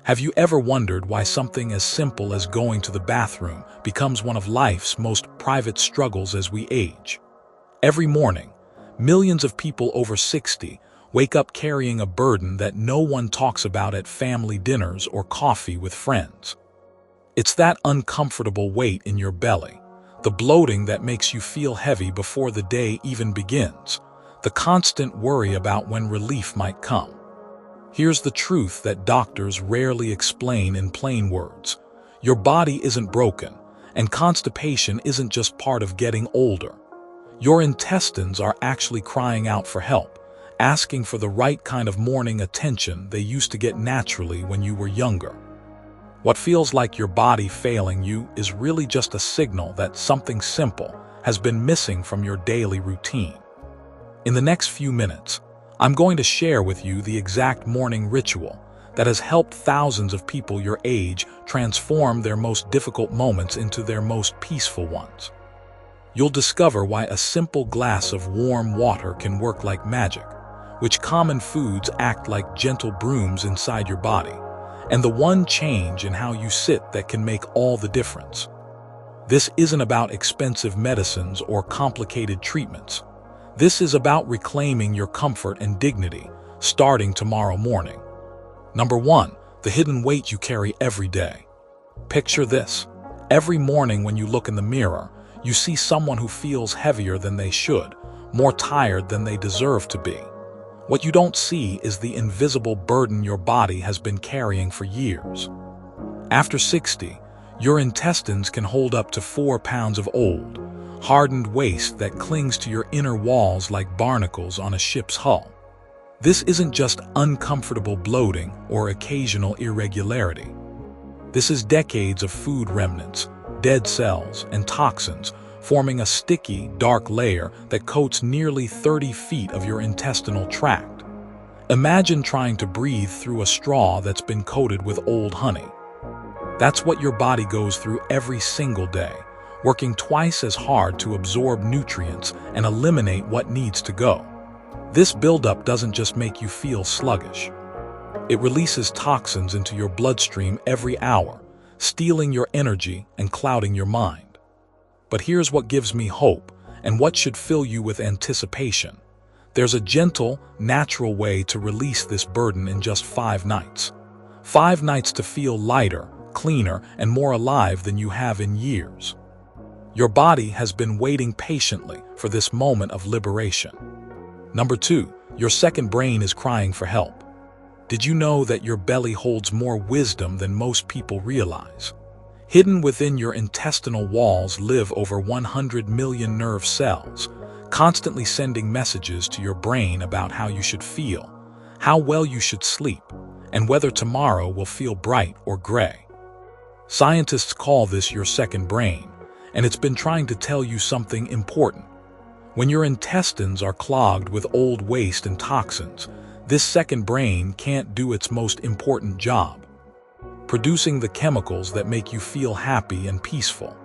Have you ever wondered why something as simple as going to the bathroom becomes one of life's most private struggles as we age? Every morning, millions of people over 60 wake up carrying a burden that no one talks about at family dinners or coffee with friends. It's that uncomfortable weight in your belly, the bloating that makes you feel heavy before the day even begins, the constant worry about when relief might come. Here's the truth that doctors rarely explain in plain words. Your body isn't broken, and constipation isn't just part of getting older. Your intestines are actually crying out for help, asking for the right kind of morning attention they used to get naturally when you were younger. What feels like your body failing you is really just a signal that something simple has been missing from your daily routine. In the next few minutes, I'm going to share with you the exact morning ritual that has helped thousands of people your age transform their most difficult moments into their most peaceful ones. You'll discover why a simple glass of warm water can work like magic, which common foods act like gentle brooms inside your body, and the one change in how you sit that can make all the difference. This isn't about expensive medicines or complicated treatments. This is about reclaiming your comfort and dignity, starting tomorrow morning. Number 1, the hidden weight you carry every day. Picture this. Every morning when you look in the mirror, you see someone who feels heavier than they should, more tired than they deserve to be. What you don't see is the invisible burden your body has been carrying for years. After 60, your intestines can hold up to 4 pounds of old, hardened waste that clings to your inner walls like barnacles on a ship's hull. This isn't just uncomfortable bloating or occasional irregularity. This is decades of food remnants, dead cells, and toxins forming a sticky, dark layer that coats nearly 30 feet of your intestinal tract. Imagine trying to breathe through a straw that's been coated with old honey. That's what your body goes through every single day, working twice as hard to absorb nutrients and eliminate what needs to go. This buildup doesn't just make you feel sluggish. It releases toxins into your bloodstream every hour, stealing your energy and clouding your mind. But here's what gives me hope and what should fill you with anticipation. There's a gentle, natural way to release this burden in just 5 nights. 5 nights to feel lighter, cleaner, and more alive than you have in years. Your body has been waiting patiently for this moment of liberation. Number 2, your second brain is crying for help. Did you know that your belly holds more wisdom than most people realize? Hidden within your intestinal walls live over 100 million nerve cells, constantly sending messages to your brain about how you should feel, how well you should sleep, and whether tomorrow will feel bright or gray. Scientists call this your second brain, and it's been trying to tell you something important. When your intestines are clogged with old waste and toxins, this second brain can't do its most important job, producing the chemicals that make you feel happy and peaceful.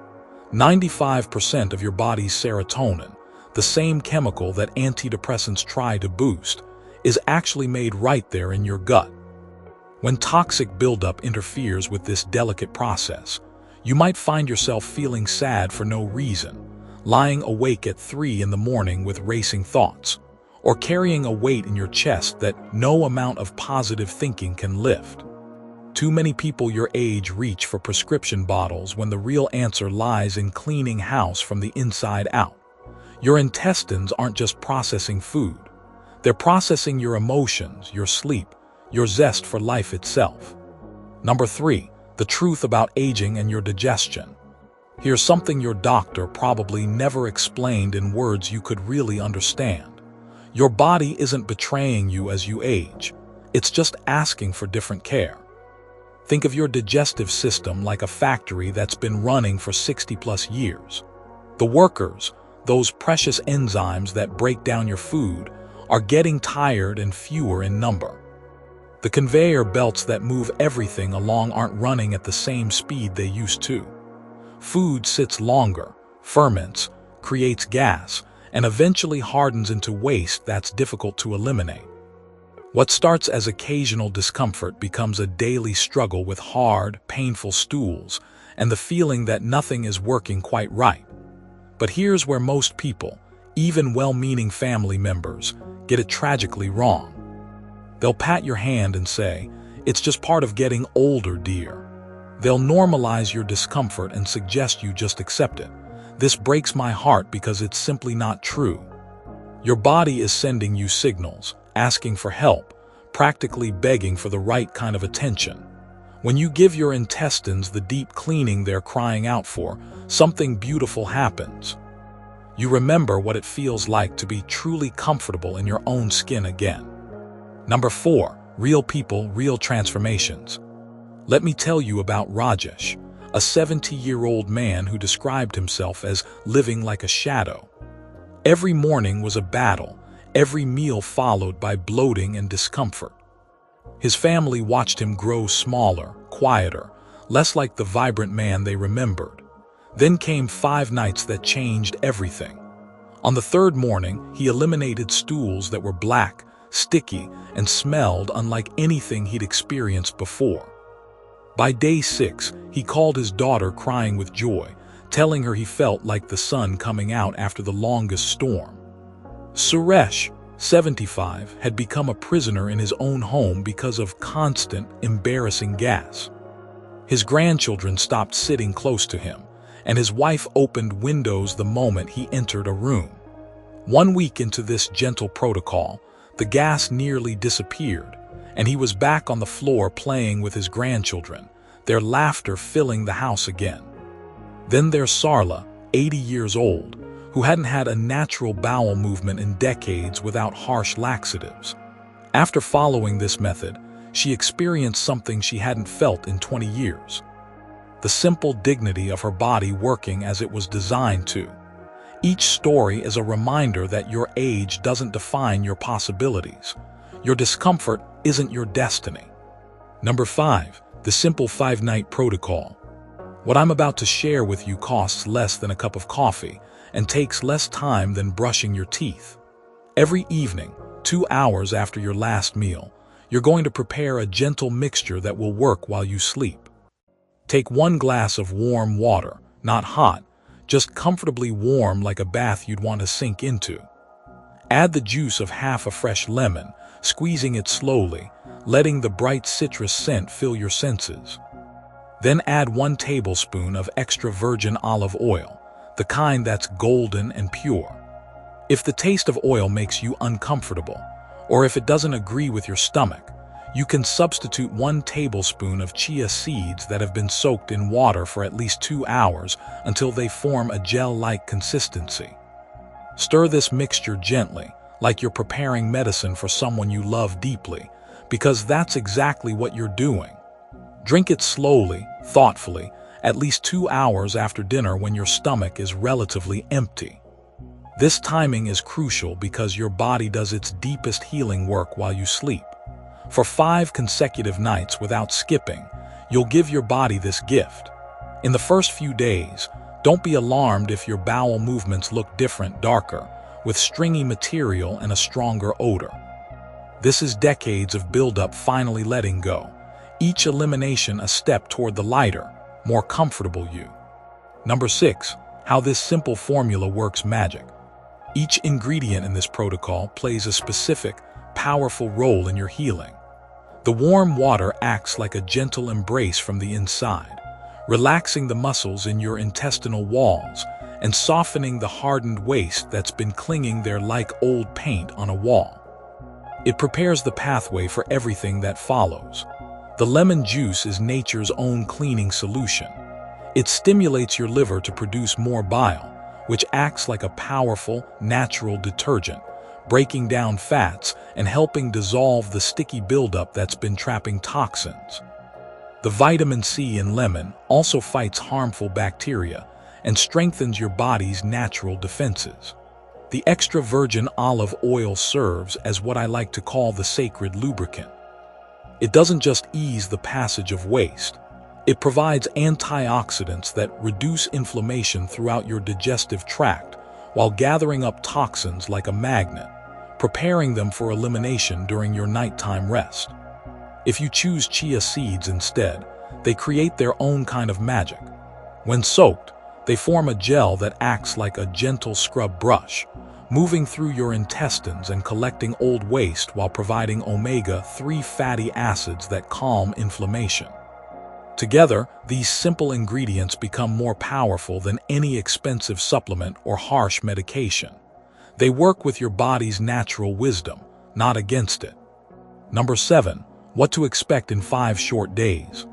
95% of your body's serotonin, the same chemical that antidepressants try to boost, is actually made right there in your gut. When toxic buildup interferes with this delicate process, you might find yourself feeling sad for no reason, lying awake at 3 in the morning with racing thoughts, or carrying a weight in your chest that no amount of positive thinking can lift. Too many people your age reach for prescription bottles when the real answer lies in cleaning house from the inside out. Your intestines aren't just processing food. They're processing your emotions, your sleep, your zest for life itself. Number 3, the truth about aging and your digestion. Here's something your doctor probably never explained in words you could really understand. Your body isn't betraying you as you age. It's just asking for different care. Think of your digestive system like a factory that's been running for 60+ years. The workers, those precious enzymes that break down your food, are getting tired and fewer in number. The conveyor belts that move everything along aren't running at the same speed they used to. Food sits longer, ferments, creates gas, and eventually hardens into waste that's difficult to eliminate. What starts as occasional discomfort becomes a daily struggle with hard, painful stools and the feeling that nothing is working quite right. But here's where most people, even well-meaning family members, get it tragically wrong. They'll pat your hand and say, "It's just part of getting older, dear." They'll normalize your discomfort and suggest you just accept it. This breaks my heart because it's simply not true. Your body is sending you signals, asking for help, practically begging for the right kind of attention. When you give your intestines the deep cleaning they're crying out for, something beautiful happens. You remember what it feels like to be truly comfortable in your own skin again. Number 4. Real people, real transformations. Let me tell you about Rajesh, a 70-year-old man who described himself as living like a shadow. Every morning was a battle, every meal followed by bloating and discomfort. His family watched him grow smaller, quieter, less like the vibrant man they remembered. Then came 5 nights that changed everything. On the 3rd morning, he eliminated stools that were black, sticky, and smelled unlike anything he'd experienced before. By day 6, he called his daughter crying with joy, telling her he felt like the sun coming out after the longest storm. Suresh, 75, had become a prisoner in his own home because of constant, embarrassing gas. His grandchildren stopped sitting close to him, and his wife opened windows the moment he entered a room. 1 week into this gentle protocol, the gas nearly disappeared, and he was back on the floor playing with his grandchildren, their laughter filling the house again. Then there's Sarla, 80 years old, who hadn't had a natural bowel movement in decades without harsh laxatives. After following this method, she experienced something she hadn't felt in 20 years. The simple dignity of her body working as it was designed to. Each story is a reminder that your age doesn't define your possibilities. Your discomfort isn't your destiny. Number 5. The simple 5-night protocol. What I'm about to share with you costs less than a cup of coffee and takes less time than brushing your teeth. Every evening, 2 hours after your last meal, you're going to prepare a gentle mixture that will work while you sleep. Take 1 glass of warm water, not hot, just comfortably warm like a bath you'd want to sink into. Add the juice of half a fresh lemon, squeezing it slowly, letting the bright citrus scent fill your senses. Then add 1 tablespoon of extra virgin olive oil, the kind that's golden and pure. If the taste of oil makes you uncomfortable, or if it doesn't agree with your stomach, you can substitute 1 tablespoon of chia seeds that have been soaked in water for at least 2 hours until they form a gel-like consistency. Stir this mixture gently, like you're preparing medicine for someone you love deeply, because that's exactly what you're doing. Drink it slowly, thoughtfully, at least 2 hours after dinner when your stomach is relatively empty. This timing is crucial because your body does its deepest healing work while you sleep. For 5 consecutive nights without skipping, you'll give your body this gift. In the first few days, don't be alarmed if your bowel movements look different, darker, with stringy material and a stronger odor. This is decades of buildup finally letting go, each elimination a step toward the lighter, more comfortable you. Number 6. How this simple formula works magic. Each ingredient in this protocol plays a specific, powerful role in your healing. The warm water acts like a gentle embrace from the inside, relaxing the muscles in your intestinal walls and softening the hardened waste that's been clinging there like old paint on a wall. It prepares the pathway for everything that follows. The lemon juice is nature's own cleaning solution. It stimulates your liver to produce more bile, which acts like a powerful, natural detergent, breaking down fats and helping dissolve the sticky buildup that's been trapping toxins. The vitamin C in lemon also fights harmful bacteria and strengthens your body's natural defenses. The extra virgin olive oil serves as what I like to call the sacred lubricant. It doesn't just ease the passage of waste. It provides antioxidants that reduce inflammation throughout your digestive tract while gathering up toxins like a magnet, preparing them for elimination during your nighttime rest. If you choose chia seeds instead, they create their own kind of magic. When soaked, they form a gel that acts like a gentle scrub brush, moving through your intestines and collecting old waste while providing omega-3 fatty acids that calm inflammation. Together, these simple ingredients become more powerful than any expensive supplement or harsh medication. They work with your body's natural wisdom, not against it. Number 7. What to expect in 5 short days.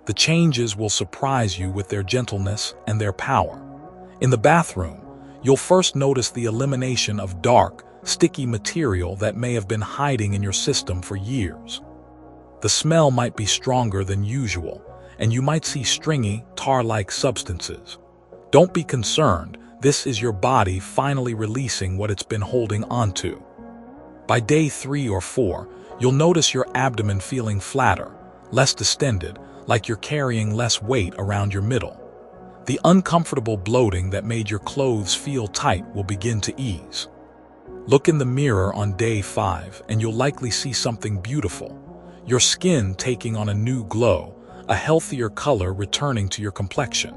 The changes will surprise you with their gentleness and their power. In the bathroom, you'll first notice the elimination of dark, sticky material that may have been hiding in your system for years. The smell might be stronger than usual, and you might see stringy, tar-like substances. Don't be concerned, this is your body finally releasing what it's been holding onto. By day 3 or 4, you'll notice your abdomen feeling flatter, less distended, like you're carrying less weight around your middle. The uncomfortable bloating that made your clothes feel tight will begin to ease. Look in the mirror on day 5 and you'll likely see something beautiful. Your skin taking on a new glow, a healthier color returning to your complexion.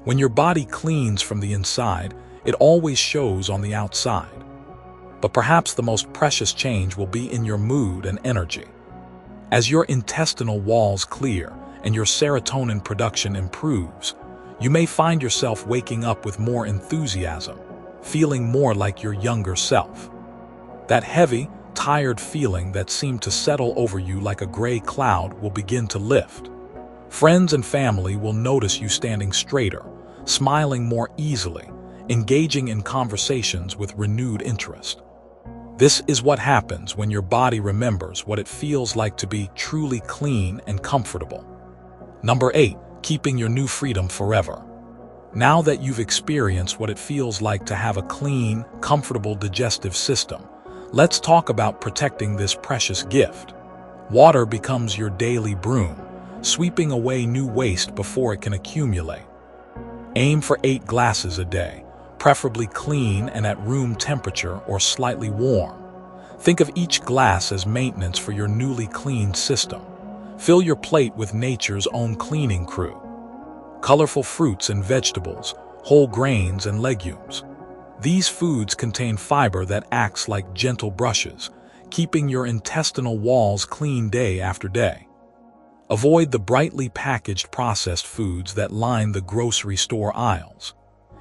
When your body cleans from the inside, it always shows on the outside. But perhaps the most precious change will be in your mood and energy. As your intestinal walls clear and your serotonin production improves, you may find yourself waking up with more enthusiasm, feeling more like your younger self. That heavy, tired feeling that seemed to settle over you like a gray cloud will begin to lift. Friends and family will notice you standing straighter, smiling more easily, engaging in conversations with renewed interest. This is what happens when your body remembers what it feels like to be truly clean and comfortable. Number 8. Keeping your new freedom forever. Now that you've experienced what it feels like to have a clean, comfortable digestive system, let's talk about protecting this precious gift. Water becomes your daily broom, sweeping away new waste before it can accumulate. Aim for 8 glasses a day, preferably clean and at room temperature or slightly warm. Think of each glass as maintenance for your newly cleaned system. Fill your plate with nature's own cleaning crew. Colorful fruits and vegetables, whole grains and legumes. These foods contain fiber that acts like gentle brushes, keeping your intestinal walls clean day after day. Avoid the brightly packaged processed foods that line the grocery store aisles.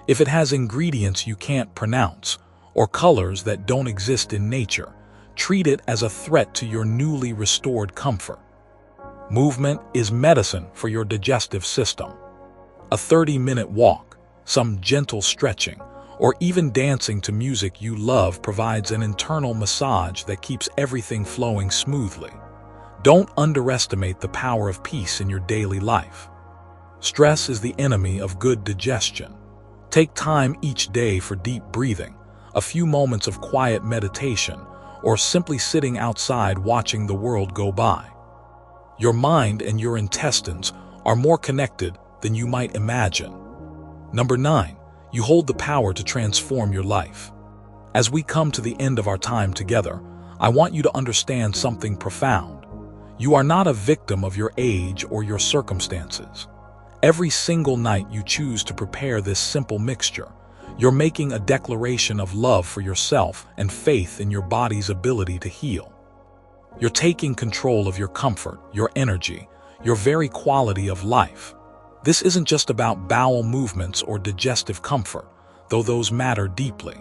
If it has ingredients you can't pronounce or colors that don't exist in nature, treat it as a threat to your newly restored comfort. Movement is medicine for your digestive system. A 30-minute walk, some gentle stretching, or even dancing to music you love provides an internal massage that keeps everything flowing smoothly. Don't underestimate the power of peace in your daily life. Stress is the enemy of good digestion. Take time each day for deep breathing, a few moments of quiet meditation, or simply sitting outside watching the world go by. Your mind and your intestines are more connected than you might imagine. Number 9. You hold the power to transform your life. As we come to the end of our time together, I want you to understand something profound. You are not a victim of your age or your circumstances. Every single night you choose to prepare this simple mixture, you're making a declaration of love for yourself and faith in your body's ability to heal. You're taking control of your comfort, your energy, your very quality of life. This isn't just about bowel movements or digestive comfort, though those matter deeply.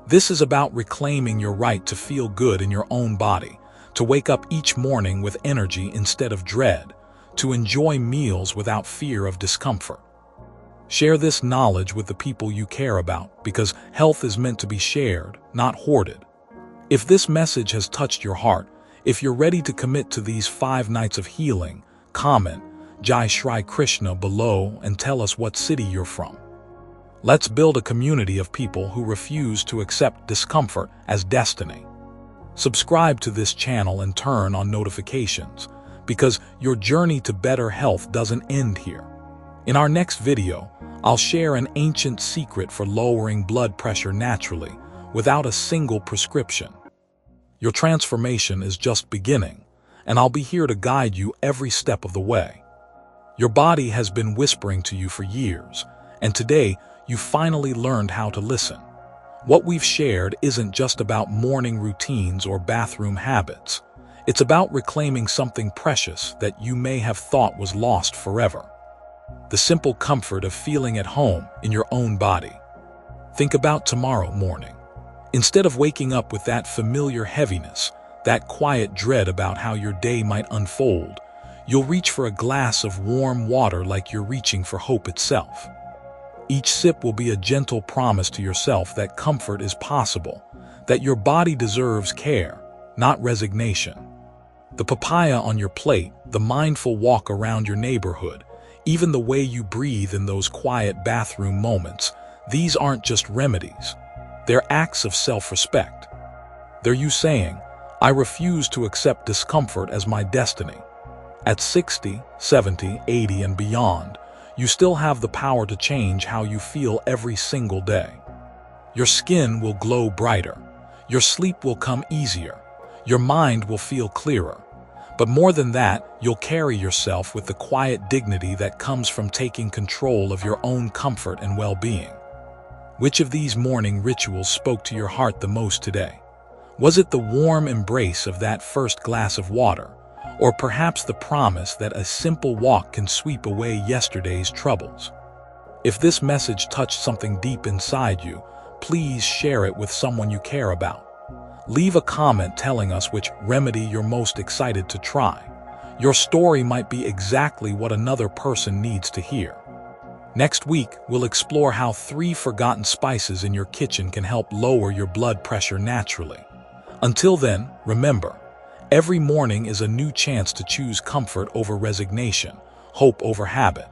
This is about reclaiming your right to feel good in your own body, to wake up each morning with energy instead of dread, to enjoy meals without fear of discomfort. Share this knowledge with the people you care about, because health is meant to be shared, not hoarded. If this message has touched your heart, if you're ready to commit to these 5 nights of healing, comment Jai Shri Krishna below and tell us what city you're from. Let's build a community of people who refuse to accept discomfort as destiny. Subscribe to this channel and turn on notifications, because your journey to better health doesn't end here. In our next video, I'll share an ancient secret for lowering blood pressure naturally, without a single prescription. Your transformation is just beginning, and I'll be here to guide you every step of the way. Your body has been whispering to you for years, and today you finally learned how to listen. What we've shared isn't just about morning routines or bathroom habits. It's about reclaiming something precious that you may have thought was lost forever. The simple comfort of feeling at home in your own body. Think about tomorrow morning. Instead of waking up with that familiar heaviness, that quiet dread about how your day might unfold, you'll reach for a glass of warm water like you're reaching for hope itself. Each sip will be a gentle promise to yourself that comfort is possible, that your body deserves care, not resignation. The papaya on your plate, the mindful walk around your neighborhood, even the way you breathe in those quiet bathroom moments, these aren't just remedies. They're acts of self-respect. They're you saying, I refuse to accept discomfort as my destiny. At 60, 70, 80, and beyond, you still have the power to change how you feel every single day. Your skin will glow brighter. Your sleep will come easier. Your mind will feel clearer. But more than that, you'll carry yourself with the quiet dignity that comes from taking control of your own comfort and well-being. Which of these morning rituals spoke to your heart the most today? Was it the warm embrace of that first glass of water, or perhaps the promise that a simple walk can sweep away yesterday's troubles? If this message touched something deep inside you, please share it with someone you care about. Leave a comment telling us which remedy you're most excited to try. Your story might be exactly what another person needs to hear. Next week, we'll explore how 3 forgotten spices in your kitchen can help lower your blood pressure naturally. Until then, remember, every morning is a new chance to choose comfort over resignation, hope over habit,